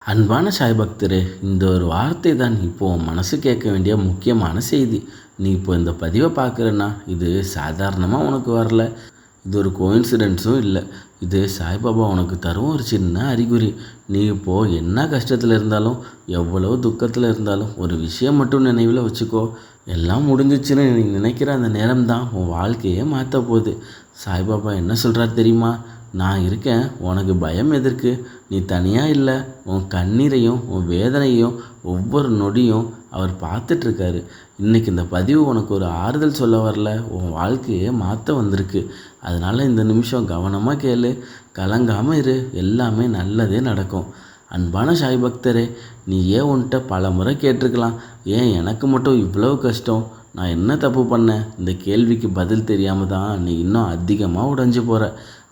அன்பான சாய் பக்தரே, இந்த ஒரு வார்த்தை தான் இப்போ உன் மனசு கேட்க வேண்டிய முக்கியமான செய்தி. நீ இப்போ இந்த பதிவை பார்க்குறன்னா இது சாதாரணமாக உனக்கு வரல. இது ஒரு கோயின்சிடென்ஸும் இல்லை. இது சாய்பாபா உனக்கு தரும் ஒரு சின்ன அறிகுறி. நீ இப்போது என்ன கஷ்டத்தில் இருந்தாலும், எவ்வளோ துக்கத்தில் இருந்தாலும் ஒரு விஷயம் மட்டும் நினைவில் வச்சுக்கோ. எல்லாம் முடிஞ்சிச்சுன்னு நீ நினைக்கிற அந்த நேரம் தான் உன் வாழ்க்கையே மாற்ற போகுது. சாய்பாபா என்ன சொல்கிறார் தெரியுமா? நான் இருக்கேன், உனக்கு பயம் எதற்கு? நீ தனியாக இல்லை. உன் கண்ணீரையும் உன் வேதனையும் ஒவ்வொரு நொடியும் அவர் பார்த்துட்ருக்காரு. இன்றைக்கி இந்த பதிவு உனக்கு ஒரு ஆறுதல் சொல்ல வரல, உன் வாழ்க்கையே மாற்ற வந்திருக்கு. அதனால் இந்த நிமிஷம் கவனமாக கேளு, கலங்காமல் இரு, எல்லாமே நல்லதே நடக்கும். அன்பான சாய் பக்தரே, நீ ஏன் உன்கிட்ட பல முறை கேட்டிருக்கலாம், ஏன் எனக்கு மட்டும் இவ்வளவு கஷ்டம், நான் என்ன தப்பு பண்ணேன்? இந்த கேள்விக்கு பதில் தெரியாமல் தான் நீ இன்னும் அதிகமாக உடைஞ்சு போகிற.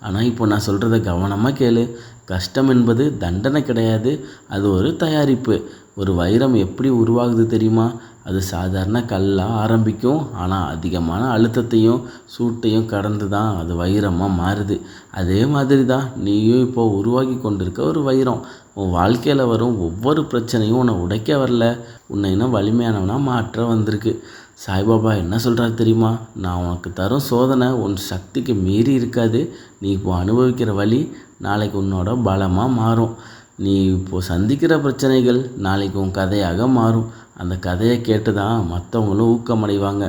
ஆனால் இப்போ நான் சொல்கிறத கவனமாக கேளு. கஷ்டம் என்பது தண்டனை கிடையாது, அது ஒரு தயாரிப்பு. ஒரு வைரம் எப்படி உருவாகுது தெரியுமா? அது சாதாரண கல்லாக ஆரம்பிக்கும், ஆனால் அதிகமான அழுத்தத்தையும் சூட்டையும் கடந்து தான் அது வைரமாக மாறுது. அதே மாதிரி தான் நீயும் இப்போது உருவாகி கொண்டிருக்க ஒரு வைரம். உன் வாழ்க்கையில் வரும் ஒவ்வொரு பிரச்சனையும் உன்னை உடைக்க வரல, உன்னை இன்னும் வலிமையானவனாக மாற்ற வந்திருக்கு. சாய்பாபா என்ன சொல்கிறாரு தெரியுமா? நான் உனக்கு தரும் சோதனை உன் சக்திக்கு மீறி இருக்காது. நீ இப்போ அனுபவிக்கிற வலி நாளைக்கு உன்னோட பலமாக மாறும். நீ இப்போது சந்திக்கிற பிரச்சனைகள் நாளைக்கு உன் கதையாக மாறும். அந்த கதையை கேட்டு தான் மற்றவங்களும் ஊக்கமடைவாங்க.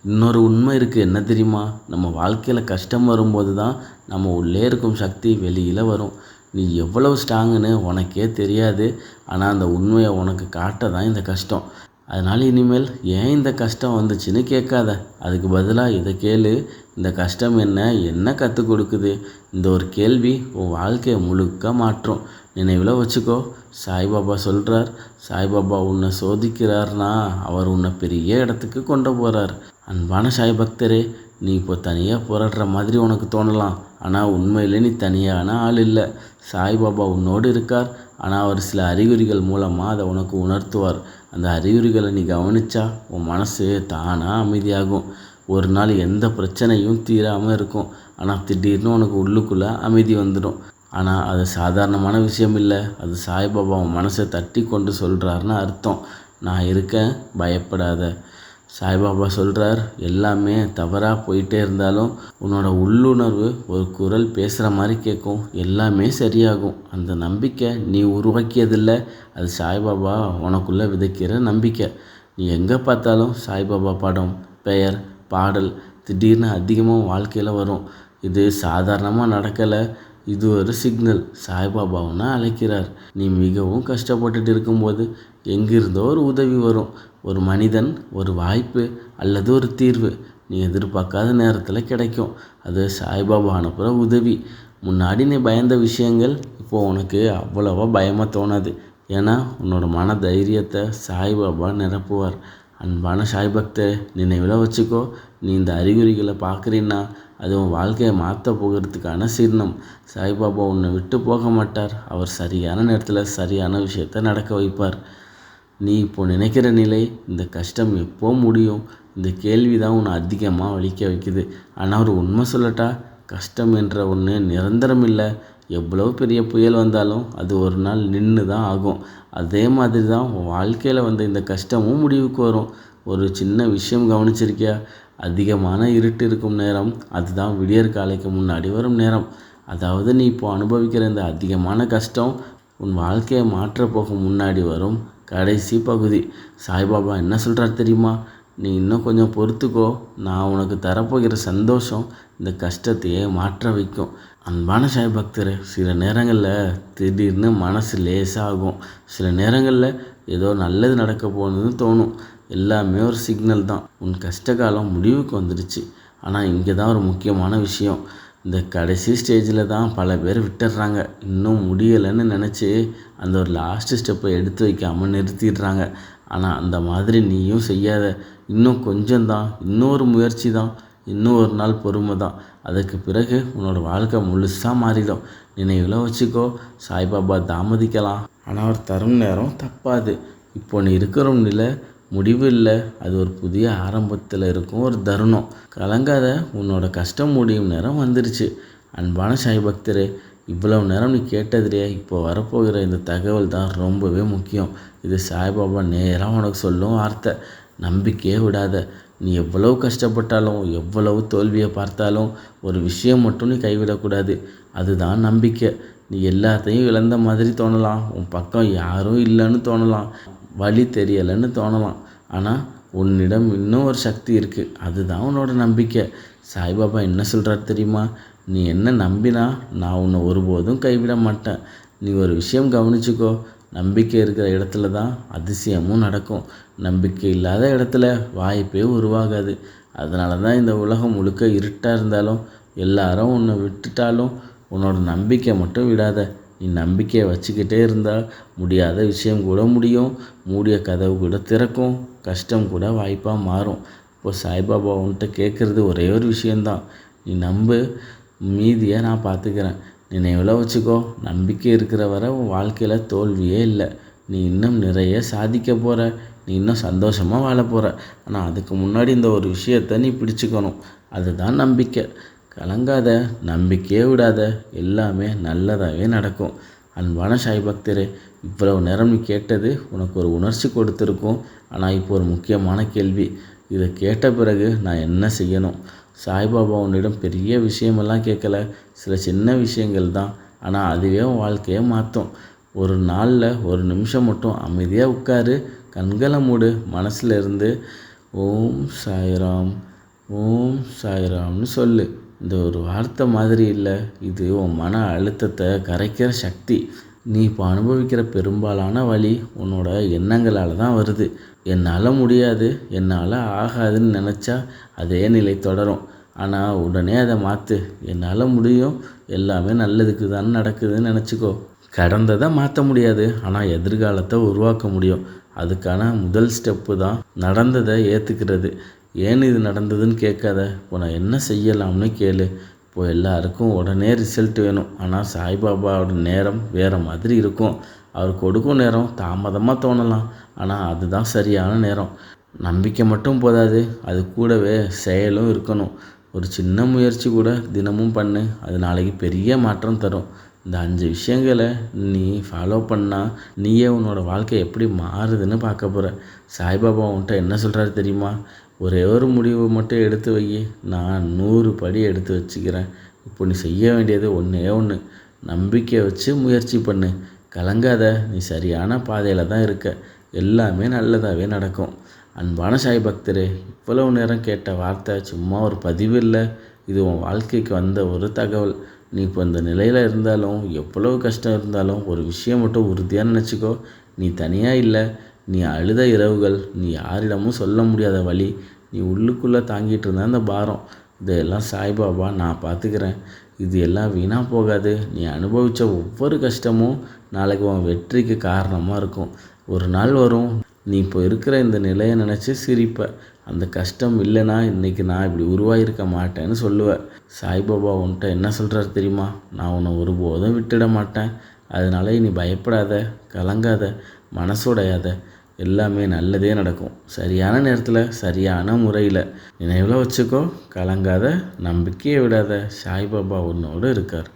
இன்னொரு உண்மை இருக்குது, என்ன தெரியுமா? நம்ம வாழ்க்கையில் கஷ்டம் வரும்போது தான் நம்ம உள்ளே இருக்கும் சக்தி வெளியில் வரும். நீ எவ்வளவு ஸ்ட்ராங்குன்னு உனக்கே தெரியாது, ஆனால் அந்த உண்மையை உனக்கு காட்ட தான் இந்த கஷ்டம். அதனால் இனிமேல் ஏன் இந்த கஷ்டம் வந்துச்சுன்னு கேட்காத. அதுக்கு பதிலாக இதை கேளு, இந்த கஷ்டம் என்ன கற்றுக் கொடுக்குது? இந்த ஒரு கேள்வி உன் வாழ்க்கையை முழுக்க மாற்றும். நினைவில் வச்சுக்கோ, சாய்பாபா சொல்கிறார், சாய்பாபா உன்னை சோதிக்கிறார்னா அவர் உன்னை பெரிய இடத்துக்கு கொண்டு போகிறார். அன்பான சாய் பக்தரே, நீ இப்போ தனியாக போராடுற மாதிரி உனக்கு தோணலாம், ஆனால் உண்மையிலே நீ தனியான ஆள் இல்லை. சாய்பாபா உன்னோடு இருக்கார், ஆனால் அவர் சில அறிகுறிகள் மூலமாக அதை உனக்கு உணர்த்துவார். அந்த அறிகுறிகளை நீ கவனித்தா உன் மனசு தானாக அமைதியாகும். ஒரு நாள் எந்த பிரச்சனையும் தீராமல் இருக்கும், ஆனால் திடீர்னு உனக்கு உள்ளுக்குள்ளே அமைதி வந்துடும். ஆனால் அது சாதாரணமான விஷயம் இல்லை, அது சாய்பாபா உன் மனசை தட்டி கொண்டு சொல்கிறாருன்னு அர்த்தம். நான் இருக்கேன், பயப்படாத. சாய்பாபா சொல்கிறார், எல்லாமே தவறாக போயிட்டே இருந்தாலும் உன்னோட உள்ளுணர்வு ஒரு குரல் பேசுகிற மாதிரி கேட்கும், எல்லாமே சரியாகும். அந்த நம்பிக்கை நீ உருவாக்கியதில்லை, அது சாய்பாபா உனக்குள்ளே விதைக்கிற நம்பிக்கை. நீ எங்கே பார்த்தாலும் சாய்பாபா படம், பெயர், பாடல் திடீர்னு அதிகமாக வாழ்க்கையில் வரும். இது சாதாரணமாக நடக்கலை, இது ஒரு சிக்னல். சாய்பாபா உன்னை அழைக்கிறார். நீ மிகவும் கஷ்டப்பட்டுட்டு இருக்கும்போது எங்கிருந்தோ ஒரு உதவி வரும். ஒரு மனிதன், ஒரு வாய்ப்பு அல்லது ஒரு தீர்வு நீ எதிர்பார்க்காத நேரத்தில் கிடைக்கும். அது சாய்பாபா அனுப்புகிற உதவி. முன்னாடி நீ பயந்த விஷயங்கள் இப்போது உனக்கு அவ்வளோவா பயமாக தோணாது. ஏன்னா உன்னோட மன தைரியத்தை சாய்பாபா நிரப்புவார். அன்பான சாய் பக்தரை, நினைவில் வச்சுக்கோ, நீ இந்த அறிகுறிகளை பார்க்குறீன்னா அது உன் வாழ்க்கையை மாற்ற போகிறதுக்கான சின்னம். சாய்பாபா உன்னை விட்டு போக மாட்டார். அவர் சரியான நேரத்தில் சரியான விஷயத்தை நடக்க வைப்பார். நீ இப்போ நினைக்கிற நிலை, இந்த கஷ்டம் எப்போ முடியும், இந்த கேள்வி தான் உன்னை அதிகமாக வலிக்க வைக்குது. ஆனால் ஒரு உண்மை சொல்லட்டா, கஷ்டம் என்ற ஒன்று நிரந்தரம் இல்லை. எவ்வளோ பெரிய புயல் வந்தாலும் அது ஒரு நாள் நின்று தான் ஆகும். அதே மாதிரி தான் உன் வாழ்க்கையில் வந்த இந்த கஷ்டமும் முடிவுக்கு வரும். ஒரு சின்ன விஷயம் கவனிச்சிருக்கியா? அதிகமான இருட்டு இருக்கும் நேரம் அதுதான் விடியற் காலைக்கு முன்னாடி வரும் நேரம். அதாவது நீ இப்போ அனுபவிக்கிற இந்த அதிகமான கஷ்டம் உன் வாழ்க்கையை மாற்ற போகும் முன்னாடி வரும் கடைசி பகுதி. சாய்பாபா என்ன சொல்கிறார் தெரியுமா? நீ இன்னும் கொஞ்சம் பொறுத்துக்கோ, நான் உனக்கு தரப்போகிற சந்தோஷம் இந்த கஷ்டத்தையே மாற்ற வைக்கும். அன்பான சாய் பக்தர், சில நேரங்களில் திடீர்னு மனசு லேசாகும், சில நேரங்களில் ஏதோ நல்லது நடக்க போகணுன்னு தோணும். எல்லாமே ஒரு சிக்னல் தான். உன் கஷ்ட காலம் முடிவுக்கு வந்துடுச்சு. ஆனால் இங்கே தான் ஒரு முக்கியமான விஷயம். இந்த கடைசி ஸ்டேஜில் தான் பல பேர் விட்டுடுறாங்க. இன்னும் முடியலைன்னு நினச்சி அந்த ஒரு லாஸ்ட்டு ஸ்டெப்பை எடுத்து வைக்காமல் நிறுத்திடுறாங்க. ஆனால் அந்த மாதிரி நீயும் செய்யாத. இன்னும் கொஞ்சம் தான், இன்னொரு முயற்சி தான், இன்னும் ஒரு நாள் பொறுமை தான். அதுக்கு பிறகு உன்னோட வாழ்க்கை முழுசாக மாறிடும். நினைவில் வச்சுக்கோ, சாய்பாபா தாமதிக்கலாம், ஆனால் அவர் தரும் நேரம் தப்பாது. இப்போ நீ இருக்கிற நிலை முடிவு இல்லை, அது ஒரு புதிய ஆரம்பத்தில் இருக்கும் ஒரு தருணம். கலங்காத, உன்னோட கஷ்டம் முடியும் நேரம் வந்துருச்சு. அன்பான சாய் பக்தரே, இவ்வளவு நேரம் நீ கேட்டதுலேயே இப்போ வரப்போகிற இந்த தகவல் தான் ரொம்பவே முக்கியம். இது சாய்பாபா நேராக உனக்கு சொல்லும் வார்த்தை. நம்பிக்கையே விடாத. நீ எவ்வளவு கஷ்டப்பட்டாலும் எவ்வளவு தோல்வியை பார்த்தாலும் ஒரு விஷயம் மட்டும் நீ கைவிடக்கூடாது. அதுதான் நம்பிக்கை. நீ எல்லாத்தையும் இழந்த மாதிரி தோணலாம். உன் பக்கம் யாரும் இல்லைன்னு தோணலாம். வழி தெரியலைன்னு தோணலாம். ஆனால் உன்னிடம் இன்னும் ஒரு சக்தி இருக்குது. அதுதான் உன்னோட நம்பிக்கை. சாய்பாபா என்ன சொல்கிறார் தெரியுமா? நீ என்ன நம்பினா நான் உன்னை ஒருபோதும் கைவிட மாட்டேன். நீ ஒரு விஷயம் கவனிச்சுக்கோ. நம்பிக்கை இருக்கிற இடத்துல தான் அதிசயமும் நடக்கும். நம்பிக்கை இல்லாத இடத்துல வாய்ப்பே உருவாகாது. அதனால தான் இந்த உலகம் முழுக்க இருட்டாக இருந்தாலும் எல்லாரும் உன்னை விட்டுட்டாலும் உன்னோட நம்பிக்கை மட்டும் விடாத. நீ நம்பிக்கையை வச்சுக்கிட்டே இருந்தால் முடியாத விஷயம் கூட முடியும். மூடிய கதவு கூட திறக்கும். கஷ்டம் கூட வாய்ப்பாக மாறும். இப்போ சாய்பாபா உன்கிட்ட கேட்குறது ஒரே ஒரு விஷயந்தான். நீ நம்பு, மீதியை நான் பார்த்துக்கிறேன். நினைவில் வச்சுக்கோ, நம்பிக்கை இருக்கிற வரை உன் வாழ்க்கையில் தோல்வியே இல்லை. நீ இன்னும் நிறைய சாதிக்க போகிற. நீ இன்னும் சந்தோஷமாக வாழ போகிற. ஆனால் அதுக்கு முன்னாடி இந்த ஒரு விஷயத்தை நீ பிடிச்சிக்கணும். அதுதான் நம்பிக்கை. கலங்காத, நம்பிக்கையே விடாத. எல்லாமே நல்லதாகவே நடக்கும். அன்பான சாய் பக்தரே, இவ்வளவு நேரம் நீ கேட்டது உனக்கு ஒரு உணர்ச்சி கொடுத்துருக்கும். ஆனால் இப்போ ஒரு முக்கியமான கேள்வி. இதை கேட்ட பிறகு நான் என்ன செய்யணும்? சாய்பாபா உன்னிடம் பெரிய விஷயமெல்லாம் கேட்கல. சில சின்ன விஷயங்கள் தான். ஆனால் அதுவே உன் வாழ்க்கையை மாற்றும். ஒரு நாளில் ஒரு நிமிஷம் மட்டும் அமைதியாக உட்காரு. கண்களை மூடு. மனசில் இருந்து ஓம் சாய்ராம், ஓம் சாய்ராம்னு சொல்லு. இந்த ஒரு வார்த்தை மாதிரி இல்லை, இது உன் மன அழுத்தத்தை கரைக்கிற சக்தி. நீ இப்போ அனுபவிக்கிற பெரும்பாலான வலி உன்னோட எண்ணங்களால் தான் வருது. என்னால் முடியாது, என்னால் ஆகாதுன்னு நினச்சா அதே நிலை தொடரும். ஆனால் உடனே அதை மாற்று. என்னால் முடியும், எல்லாமே நல்லதுக்கு தான் நடக்குதுன்னு நினச்சிக்கோ. கடந்ததை மாற்ற முடியாது, ஆனால் எதிர்காலத்தை உருவாக்க முடியும். அதுக்கான முதல் ஸ்டெப்பு தான் நடந்ததை ஏற்றுக்கிறது. ஏன் இது நடந்ததுன்னு கேட்காத. இப்போ நான் என்ன செய்யலாம்னு கேளு. இப்போ எல்லாருக்கும் உடனே ரிசல்ட் வேணும். ஆனால் சாய்பாபாவோட நேரம் வேறு மாதிரி இருக்கும். அவர் கொடுக்கும் நேரம் தாமதமாக தோணலாம். ஆனால் அதுதான் சரியான நேரம். நம்பிக்கை மட்டும் போதாது, அது கூடவே செயலும் இருக்கணும். ஒரு சின்ன முயற்சி கூட தினமும் பண்ணு. அது நாளைக்கு பெரிய மாற்றம் தரும். இந்த 5 விஷயங்களை நீ ஃபாலோ பண்ணால் நீயே உன்னோட வாழ்க்கை எப்படி மாறுதுன்னு பார்க்க போகிற. சாய்பாபா உன்கிட்ட என்ன சொல்கிறாரு தெரியுமா? ஒரே ஒரு முடிவு மட்டும் எடுத்து வை. நான் 100 படி எடுத்து வச்சுக்கிறேன். இப்போ நீ செய்ய வேண்டியது ஒன்றே ஒன்று. நம்பிக்கை வச்சு முயற்சி பண்ணு. கலங்காத. நீ சரியான பாதையில் தான் இருக்க. எல்லாமே நல்லதாகவே நடக்கும். அன்பான சாய் பக்தரே, இவ்வளவு நேரம் கேட்ட வார்த்தை சும்மா ஒரு பதிவு இல்லை. இது உன் வாழ்க்கைக்கு வந்த ஒரு தகவல். நீ இப்போ இந்த நிலையில் இருந்தாலும் எவ்வளவு கஷ்டம் இருந்தாலும் ஒரு விஷயம் மட்டும் உறுதியாக நினச்சிக்கோ. நீ தனியாக இல்லை. நீ அழுத இரவுகள், நீ யாரிடமும் சொல்ல முடியாத வலி, நீ உள்ளுக்குள்ளே தாங்கிட்டு இருந்த அந்த பாரம், இதெல்லாம் சாய்பாபா நான் பார்த்துக்கிறேன். இது எல்லாம் வீணாக போகாது. நீ அனுபவித்த ஒவ்வொரு கஷ்டமும் நாளைக்கு உன் வெற்றிக்கு காரணமாக இருக்கும். ஒரு நாள் வரும், நீ இப்போ இருக்கிற இந்த நிலையை நினச்சி சிரிப்ப. அந்த கஷ்டம் இல்லைன்னா இன்றைக்கி நான் இப்படி உருவாகியிருக்க மாட்டேன்னு சொல்லுவேன். சாய்பாபா உன்கிட்ட என்ன சொல்கிறாரு தெரியுமா? நான் உன்னை ஒருபோதும் விட்டுட மாட்டேன். அதனால நீ பயப்படாத, கலங்காத, மனசுடையாத. எல்லாமே நல்லதே நடக்கும். சரியான நேரத்தில், சரியான முறையில். நினைவில் வச்சுக்கோ. கலங்காத, நம்பிக்கையை விடாத. சாய்பாபா உன்னோடு இருக்கார்.